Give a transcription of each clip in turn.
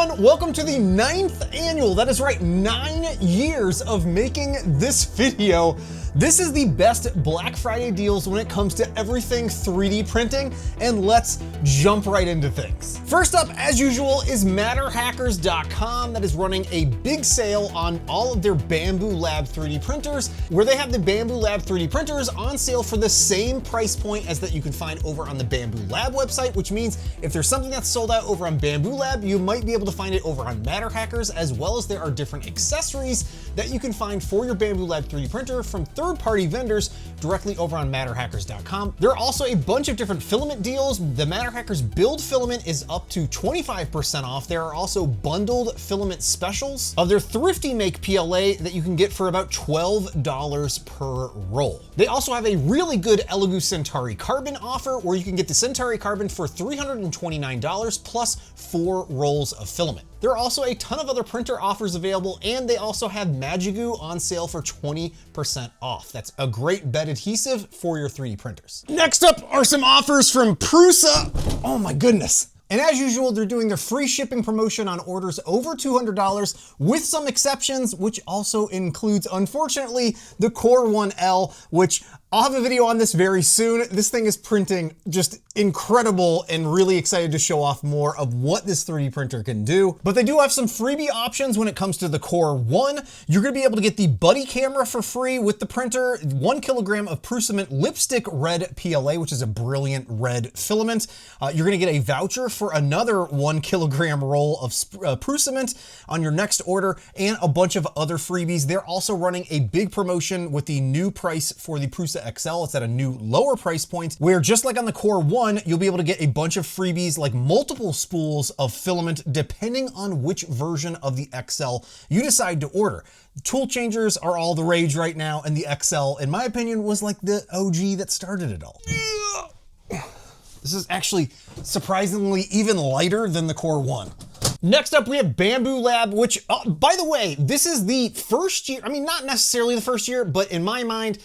everyone, welcome to the 9th annual, that is right, 9 years of making this video. This is the best Black Friday deals when it comes to everything 3D printing, and let's jump right into things. First up, as usual, is Matterhackers.com that is running a big sale on all of their Bambu Lab 3D printers, where they have the Bambu Lab 3D printers on sale for the same price point as that you can find over on the Bambu Lab website, which means if there's something that's sold out over on Bambu Lab, you might be able to find it over on Matterhackers, as well as there are different accessories that you can find for your Bambu Lab 3D printer from third-party vendors directly over on Matterhackers.com. There are also a bunch of different filament deals. The Matterhackers build filament is up to 25% off. There are also bundled filament specials of their Thrifty Make PLA that you can get for about $12 per roll. They also have a really good Elegoo Centauri Carbon offer where you can get the Centauri Carbon for $329 plus 4 rolls of filament. There are also a ton of other printer offers available, and they also have Magigoo on sale for 20% off. That's a great bed adhesive for your 3D printers. Next up are some offers from Prusa. Oh my goodness. And as usual, they're doing their free shipping promotion on orders over $200 with some exceptions, which also includes, unfortunately, the Core 1L, which I'll have a video on this very soon. This thing is printing just incredible and really excited to show off more of what this 3D printer can do. But they do have some freebie options when it comes to the Core 1. You're gonna be able to get the Buddy camera for free with the printer, 1 kilogram of Prusa lipstick red PLA, which is a brilliant red filament. You're gonna get a voucher for another 1 kilogram roll of Prusa on your next order, and a bunch of other freebies. They're also running a big promotion with the new price for the Prusa XL. It's at a new lower price point where, just like on the Core 1, you'll be able to get a bunch of freebies like multiple spools of filament depending on which version of the XL you decide to order. Tool changers are all the rage right now, and the XL, in my opinion, was like the OG that started it all. This is actually surprisingly even lighter than the Core 1. Next up, we have Bambu Lab, which, by the way, this is the first year, I mean, not necessarily the first year, but in my mind,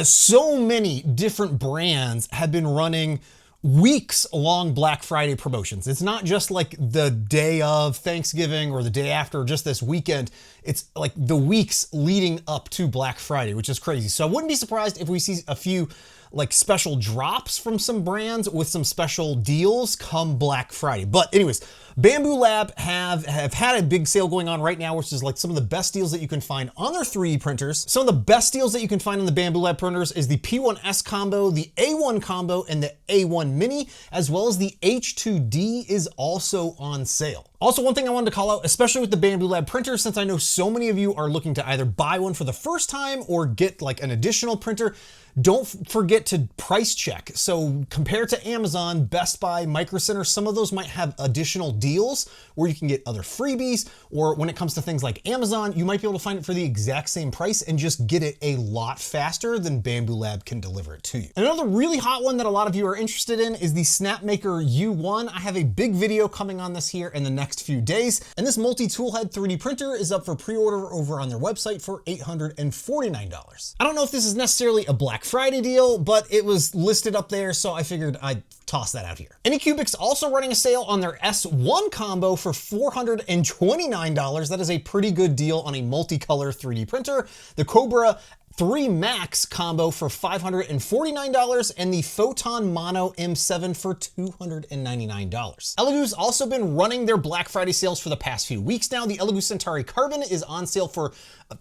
so many different brands have been running weeks-long Black Friday promotions. It's not just like the day of Thanksgiving or the day after, or just this weekend. It's like the weeks leading up to Black Friday, which is crazy. So I wouldn't be surprised if we see a few like special drops from some brands with some special deals come Black Friday. But anyways, Bambu Lab have had a big sale going on right now, which is like some of the best deals that you can find on their 3D printers. Some of the best deals that you can find on the Bambu Lab printers is the P1S combo, the A1 combo, and the A1 mini, as well as the H2D is also on sale. Also, one thing I wanted to call out, especially with the Bambu Lab printer, since I know so many of you are looking to either buy one for the first time or get like an additional printer, don't forget to price check. So compared to Amazon, Best Buy, Micro Center, some of those might have additional deals where you can get other freebies, or when it comes to things like Amazon, you might be able to find it for the exact same price and just get it a lot faster than Bambu Lab can deliver it to you. And another really hot one that a lot of you are interested in is the Snapmaker U1. I have a big video coming on this here in the next few days, and this multi-tool head 3D printer is up for pre-order over on their website for $849. I don't know if this is necessarily a Black Friday deal, but it was listed up there, so I figured I'd toss that out here. Anycubic's also running a sale on their S1 combo for $429. That is a pretty good deal on a multicolor 3D printer. The Cobra 3 Max combo for $549, and the Photon Mono M7 for $299. Elegoo's also been running their Black Friday sales for the past few weeks now. The Elegoo Centauri Carbon is on sale for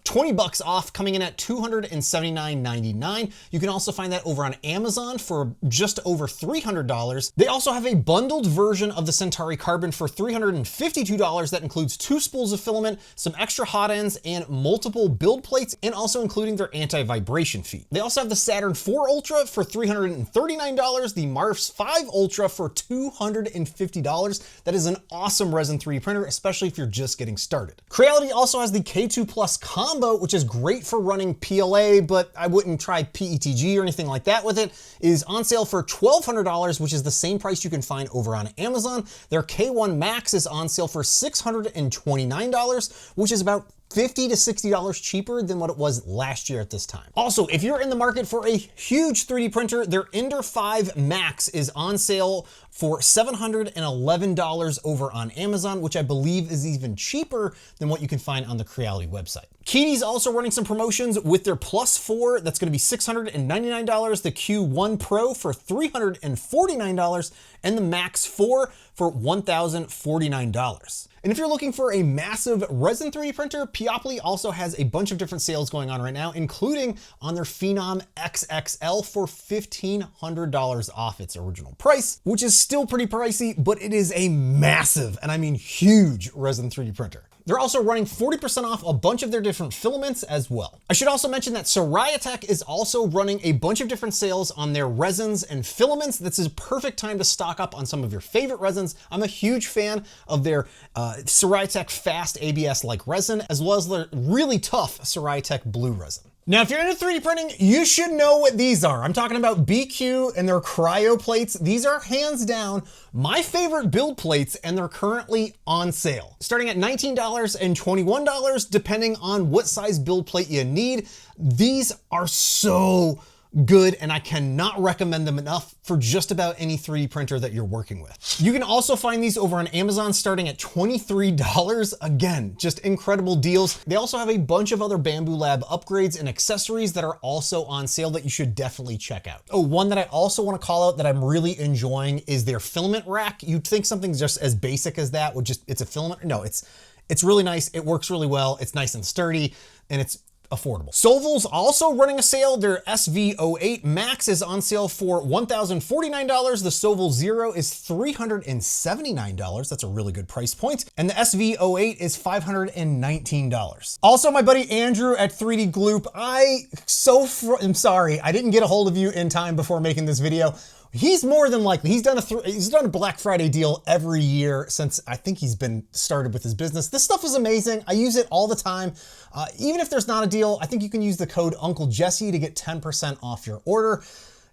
$20 off, coming in at $279.99. You can also find that over on Amazon for just over $300. They also have a bundled version of the Centauri Carbon for $352 that includes 2 spools of filament, some extra hot ends, and multiple build plates, and also including their anti-vibration feet. They also have the Saturn IV Ultra for $339, the Mars 5 Ultra for $250. That is an awesome resin 3D printer, especially if you're just getting started. Creality also has the K2 Plus combo, which is great for running PLA, but I wouldn't try PETG or anything like that with it. It is on sale for $1,200, which is the same price you can find over on Amazon. Their K1 Max is on sale for $629, which is about $50 to $60 cheaper than what it was last year at this time. Also, if you're in the market for a huge 3D printer, their Ender 5 Max is on sale for $711 over on Amazon, which I believe is even cheaper than what you can find on the Creality website. Qidi's also running some promotions with their Plus 4, that's gonna be $699, the Q1 Pro for $349, and the Max 4 for $1,049. And if you're looking for a massive resin 3D printer, Peopoly also has a bunch of different sales going on right now, including on their Phenom XXL for $1,500 off its original price, which is still pretty pricey, but it is a massive, and I mean huge, resin 3D printer. They're also running 40% off a bunch of their different filaments as well. I should also mention that Sirayatech is also running a bunch of different sales on their resins and filaments. This is a perfect time to stock up on some of your favorite resins. I'm a huge fan of their Sirayatech Fast ABS-like resin, as well as their really tough Sirayatech Blue resin. Now, if you're into 3D printing, you should know what these are. I'm talking about Biqu and their cryo plates. These are hands down my favorite build plates, and they're currently on sale. Starting at $19 and $21, depending on what size build plate you need. These are so good, and I cannot recommend them enough for just about any 3D printer that you're working with. You can also find these over on Amazon starting at $23. Again, just incredible deals. They also have a bunch of other Bambu Lab upgrades and accessories that are also on sale that you should definitely check out. Oh, one that I also want to call out that I'm really enjoying is their filament rack. You'd think something just as basic as that would it's a filament. No, it's really nice. It works really well. It's nice and sturdy, and it's affordable. Sovol's also running a sale. Their SV08 Max is on sale for $1,049. The Sovol Zero is $379. That's a really good price point. And the SV08 is $519. Also, my buddy Andrew at 3D Gloop, I'm sorry, I didn't get a hold of you in time before making this video. He's more than likely, he's done a Black Friday deal every year since I think he's been started with his business. This stuff is amazing. I use it all the time. Even if there's not a deal, I think you can use the code Uncle Jessy to get 10% off your order.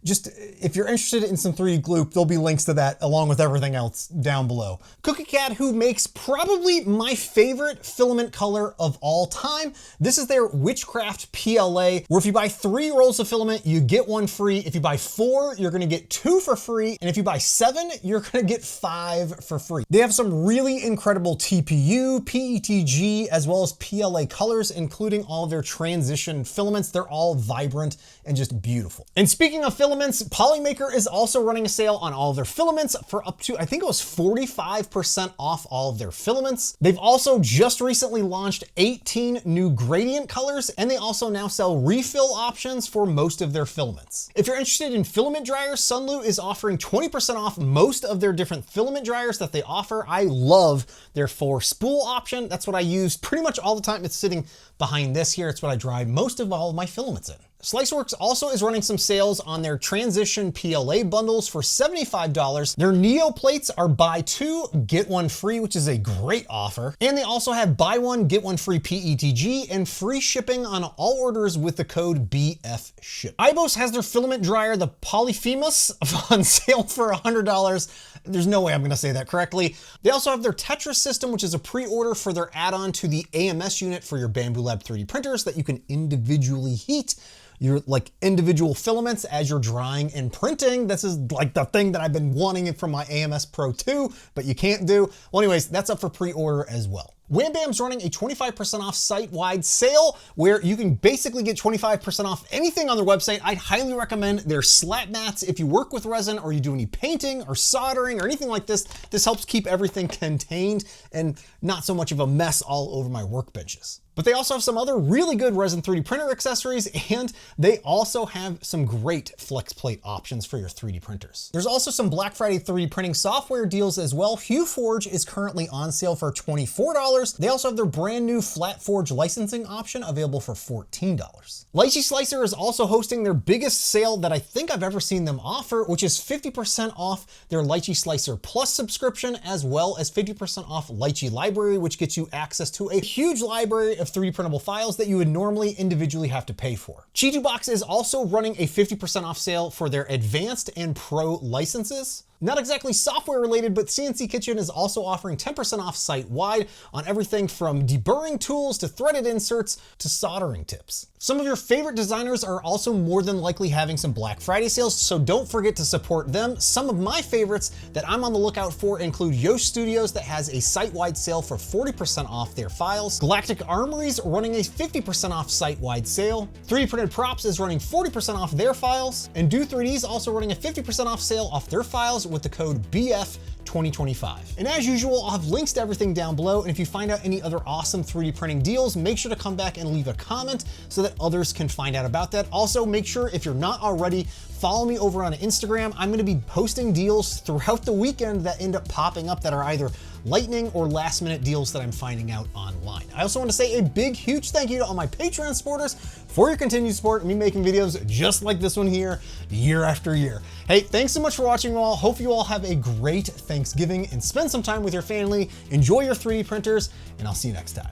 Just, if you're interested in some 3D Gloop, there'll be links to that along with everything else down below. Cookiecad, who makes probably my favorite filament color of all time. This is their Witchcraft PLA, where if you buy 3 rolls of filament, you get 1 free. If you buy 4, you're gonna get 2 for free. And if you buy 7, you're gonna get 5 for free. They have some really incredible TPU, PETG, as well as PLA colors, including all of their transition filaments. They're all vibrant and just beautiful. And speaking of filaments, Polymaker is also running a sale on all of their filaments for up to, I think it was 45% off all of their filaments. They've also just recently launched 18 new gradient colors, and they also now sell refill options for most of their filaments. If you're interested in filament dryers, Sunlu is offering 20% off most of their different filament dryers that they offer. I love their 4-spool option. That's what I use pretty much all the time. It's sitting behind this here. It's what I dry most of all of my filaments in. Sliceworx also is running some sales on their transition PLA bundles for $75. Their Neo plates are buy 2, get 1 free, which is a great offer. And they also have buy 1, get 1 free PETG and free shipping on all orders with the code BFSHIP. Eibos has their filament dryer, the Polyphemus, on sale for $100. There's no way I'm gonna say that correctly. They also have their Tetris system, which is a pre-order for their add-on to the AMS unit for your Bambu Lab 3D printers that you can individually heat your individual filaments as you're drying and printing. This is like the thing that I've been wanting from my AMS Pro 2, but you can't do. Well, anyways, that's up for pre-order as well. Whambam's running a 25% off site-wide sale where you can basically get 25% off anything on their website. I'd highly recommend their slat mats if you work with resin or you do any painting or soldering or anything like this. This helps keep everything contained and not so much of a mess all over my workbenches. But they also have some other really good resin 3D printer accessories, and they also have some great flex plate options for your 3D printers. There's also some Black Friday 3D printing software deals as well. Hueforge is currently on sale for $24. They also have their brand new Flatforge licensing option available for $14. Lychee Slicer is also hosting their biggest sale that I think I've ever seen them offer, which is 50% off their Lychee Slicer Plus subscription, as well as 50% off Lychee Library, which gets you access to a huge library of 3D printable files that you would normally individually have to pay for. Chitubox is also running a 50% off sale for their advanced and pro licenses. Not exactly software related, but CNC Kitchen is also offering 10% off site-wide on everything from deburring tools to threaded inserts to soldering tips. Some of your favorite designers are also more than likely having some Black Friday sales, so don't forget to support them. Some of my favorites that I'm on the lookout for include Yosh Studios that has a site-wide sale for 40% off their files, Galactic Armories running a 50% off site-wide sale, 3D Printed Props is running 40% off their files, and Do 3D is also running a 50% off sale off their files with the code BF2025. And as usual, I'll have links to everything down below, and if you find out any other awesome 3D printing deals, make sure to come back and leave a comment so that others can find out about that. Also, make sure, if you're not already, follow me over on Instagram. I'm gonna be posting deals throughout the weekend that end up popping up that are either lightning or last minute deals that I'm finding out online. I also want to say a big, huge thank you to all my Patreon supporters for your continued support and me making videos just like this one here, year after year. Hey, thanks so much for watching all. Hope you all have a great Thanksgiving and spend some time with your family. Enjoy your 3D printers, and I'll see you next time.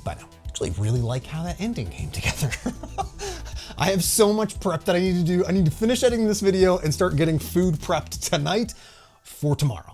Bye now. Actually, really like how that ending came together. I have so much prep that I need to do. I need to finish editing this video and start getting food prepped tonight for tomorrow.